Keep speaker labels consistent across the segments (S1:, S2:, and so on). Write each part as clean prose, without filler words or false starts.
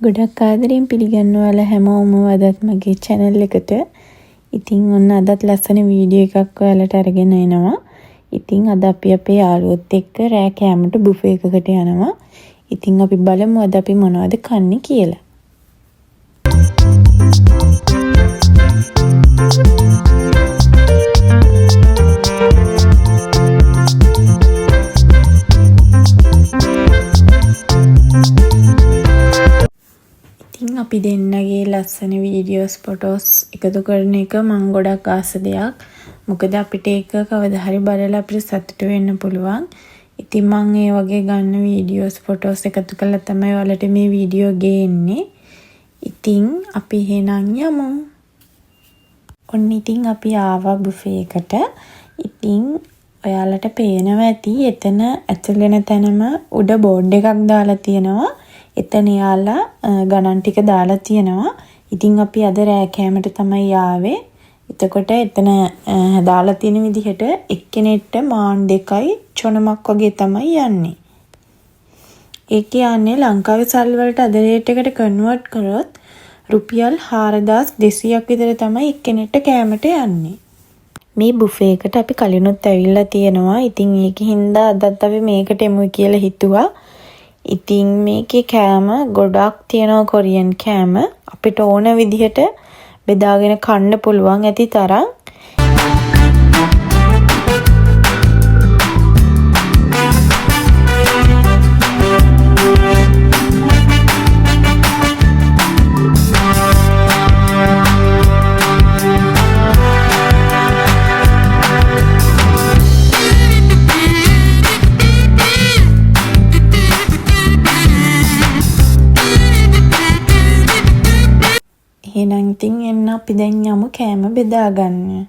S1: ගොඩක් ආදරෙන් පිළිගන්නවා හැමෝම අදත් මගේ channel එකට. ඉතින් ඔන්න අදත් ලස්සන වීඩියෝ එකක් ඔයාලට අරගෙන එනවා. ඉතින් අද අපි අපේ යාළුවොත් එක්ක රෑ කෑමට බුෆේ එකකට යනවා. ඉතින් අපි බලමු අද අපි මොනවද කන්නේ කියලා. අපි දෙන්නගේ ලස්සන වීඩියෝස් ෆොටෝස් එකතු කරන එක මම ගොඩක් ආස දෙයක්. මොකද අපිට ඒක කවදා හරි බලලා අපිට සතුට වෙන්න පුළුවන්. ඉතින් මම ඒ වගේ ගන්න වීඩියෝස් ෆොටෝස් එකතු කරලා තමයි ඔයාලට මේ වීඩියෝ ගේන්නේ. ඉතින් අපි එහෙනම් යමු. ඔන්න ඉතින් අපි ආවා බුෆේ එකට. ඉතින් ඔයාලට පේනවා ඇති එතන ඇතුල් වෙන තැනම උඩ බෝඩ් එකක් දාලා තියෙනවා. එතන යාලා ගණන් ටික දාලා තියෙනවා. ඉතින් අපි අද රෑ කෑමට තමයි ආවේ. එතකොට එතන දාලා තියෙන විදිහට එක්කෙනෙක්ට මාන් 2යි චොනමක් වගේ තමයි යන්නේ. ඒ කියන්නේ ලංකාවේ සල්ලි වලට අද රේට් එකට කන්වර්ට් කරොත් රුපියල් 4200ක් විතර තමයි එක්කෙනෙක්ට කෑමට යන්නේ. මේ බුෆේ එකට අපි කලිනුත් ඇවිල්ලා තියෙනවා. ඉතින් ඒකින්ද අදත් අපි මේකට එමු කියලා හිතුවා. ඉතින් මේකේ කෑම ගොඩක් තියෙනවා කොරියන් කෑම. අපිට ඕන විදිහට බෙදාගෙන කන්න පුළුවන් ඇති තරම්. එහෙනම් ඉතින් එන්න අපි දැන් යමු කෑම බෙදා ගන්න.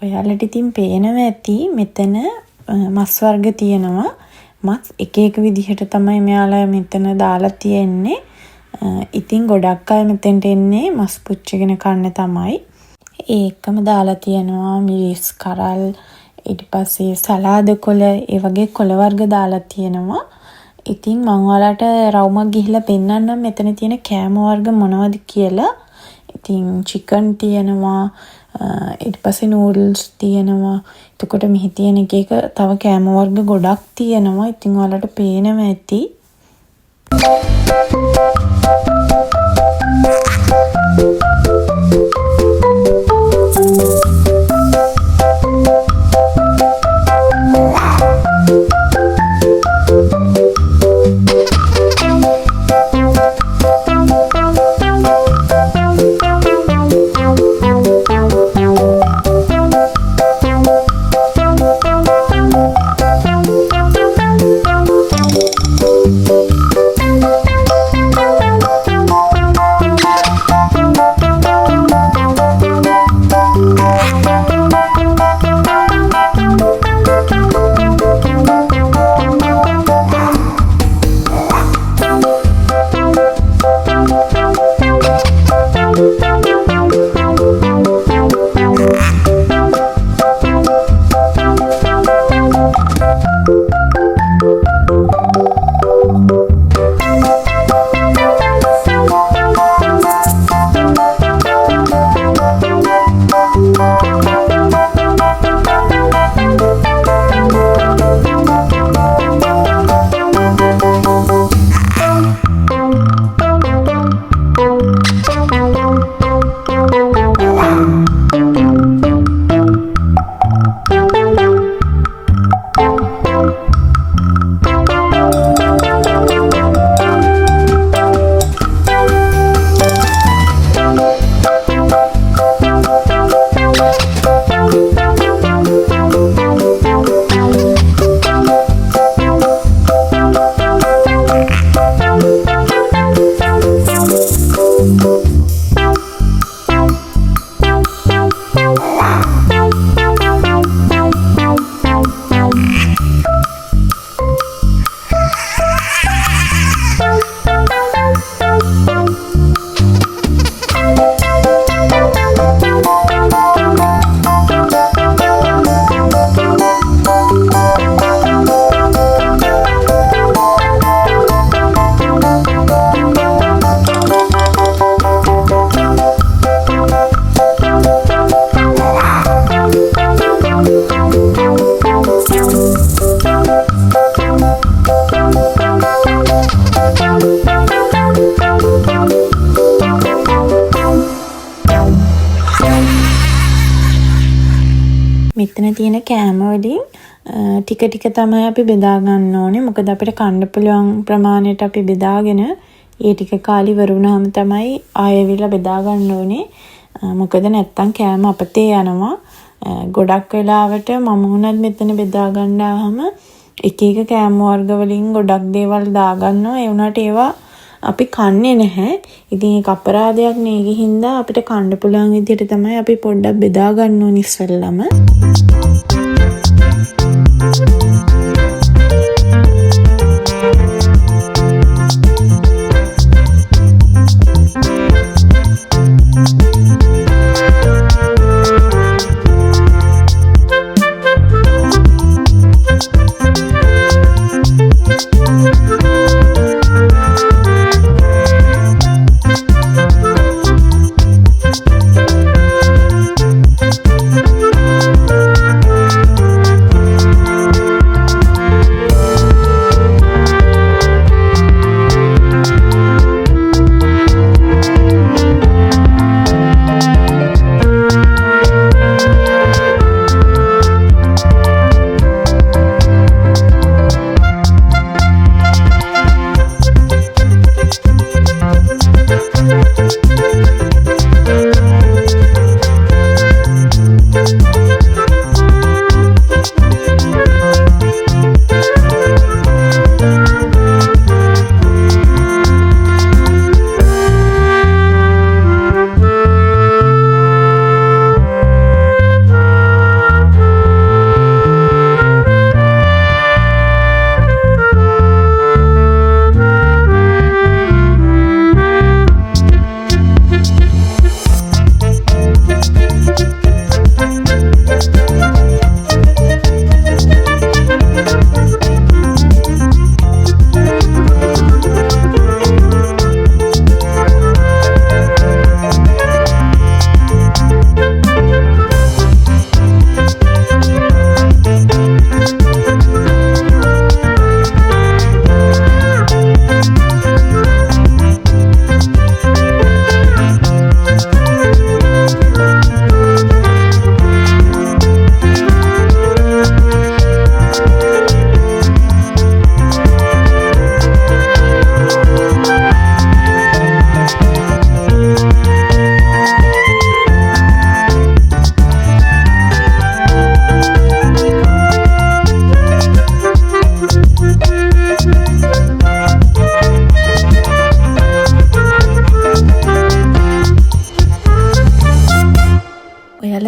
S1: ඔයාලට ඉතින් පේනවා ඇති මෙතන මස් වර්ග තියෙනවා. මස් එක එක විදිහට තමයි මෙයාලා මෙතන දාලා තියෙන්නේ. ඉතින් ගොඩක් අය මෙතෙන්ට එන්නේ මස් පුච්චගෙන කන්න තමයි. ඒකම දාලා තියෙනවා මිරිස් කරල් ඊට පස්සේ සලාද කොළ ඒ වගේ කොළ වර්ග දාලා තියෙනවා. ඉතින් මම ඔයාලට රවුමක් ගිහිල්ලා පෙන්නන්නම් මෙතන තියෙන කෑම වර්ග මොනවද කියලා. ඉතින් චිකන් තියෙනවා ඊට පස්සේ නූඩල්ස් තියෙනවා. එතකොට මෙහි තියෙන එක තව කෑම වර්ග ගොඩක් තියෙනවා. ඉතින් ඔයාලට පේනවා ඇති. මෙතන තියෙන කෑම වලින් ටික ටික තමයි අපි බෙදා ගන්න ඕනේ. මොකද අපිට කන්න පුළුවන් ප්‍රමාණයට අපි බෙදාගෙන ඒ ටික කාලි ඉවර වුණාම තමයි ආයෙවිලා බෙදා ගන්න ඕනේ. මොකද නැත්තම් කෑම අපතේ යනවා. ගොඩක් වෙලාවට මම උනත් මෙතන බෙදා ගන්නාම එක එක කෑම වර්ග වලින් ගොඩක් දේවල් දාගන්නවා. ඒ වුණාට ඒවා අපි කන්නේ නැහැ. ඉතින් ඒක අපරාධයක් නේ. ඒකෙන් හින්දා අපිට කන්න පුළුවන් විදිහට තමයි අපි පොඩ්ඩක් බෙදා ගන්න ඕනි ඉස්සෙල්ලම.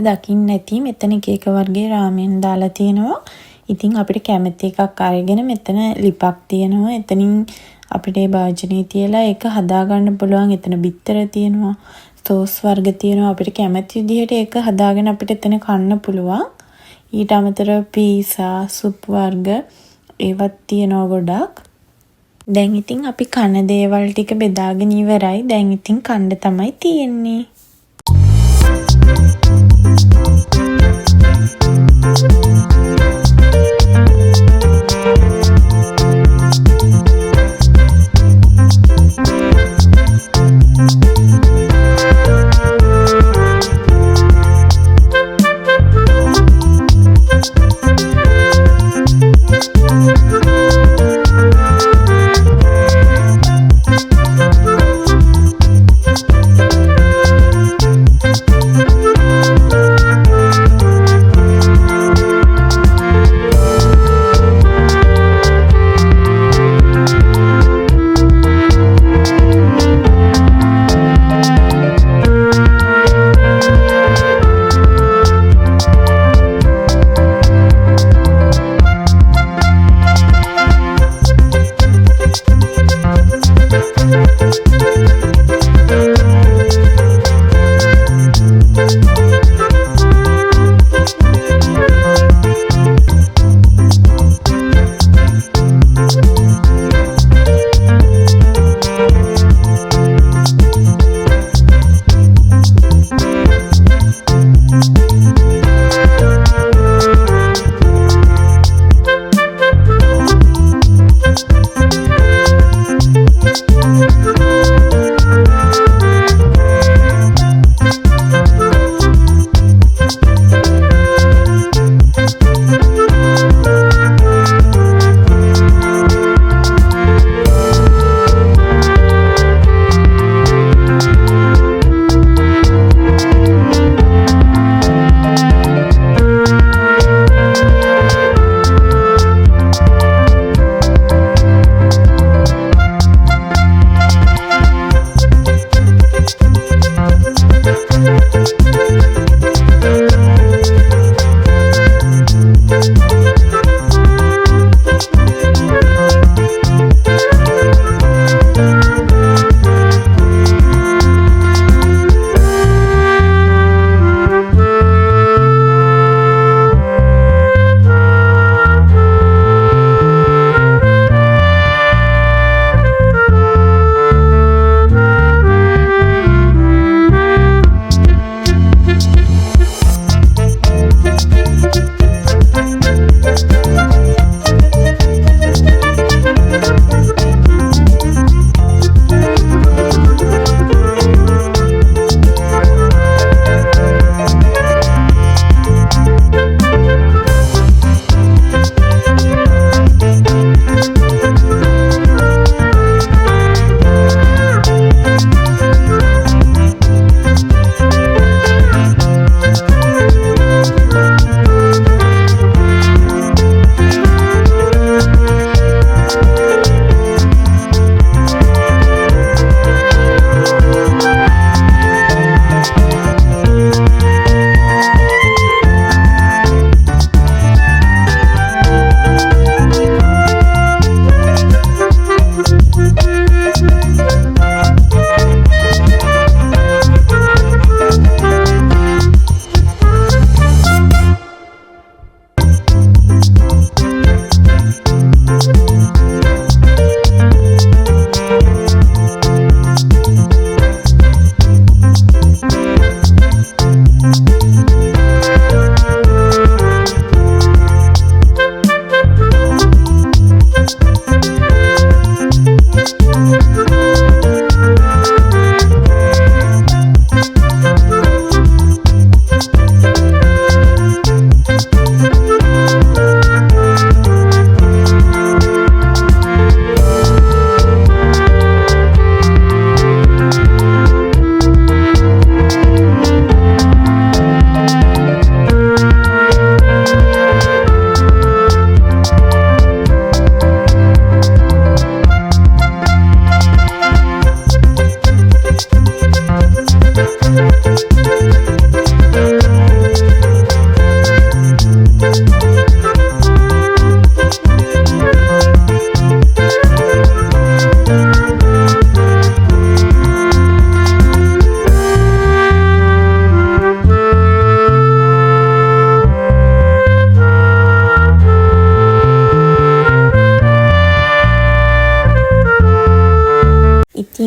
S1: දකින්න ඇති මෙතන එක එක වර්ගයේ රාමෙන් දාලා තියෙනවා. ඉතින් අපිට කැමති එකක් අරගෙන මෙතන ලිපක් තියෙනවා. එතනින් අපිට ඒ භාජනයේ තියලා ඒක හදා ගන්න පුළුවන්. එතන බිත්තර තියෙනවා, සෝස් වර්ග තියෙනවා. අපිට කැමති විදිහට ඒක හදාගෙන අපිට එතන කන්න පුළුවන්. ඊට අමතරව පීසා, සුප් වර්ග ඒවත් තියෙනවා ගොඩක්. දැන් ඉතින් අපි කන දේවල් ටික බෙදාගෙන ඉවරයි. දැන් ඉතින් කන්න තමයි තියෙන්නේ.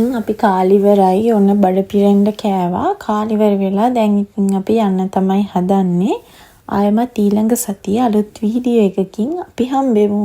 S1: ඉතින් අපි කාලිවරයි ඔන්න බඩ පිරෙන්න කෑවා. කාලිවර වෙලා දැන් ඉතින් අපි යන්න තමයි හදන්නේ. ආයෙමත් ඊළඟ සතියේ අලුත් වීඩියෝ එකකින් අපි හම්බෙමු.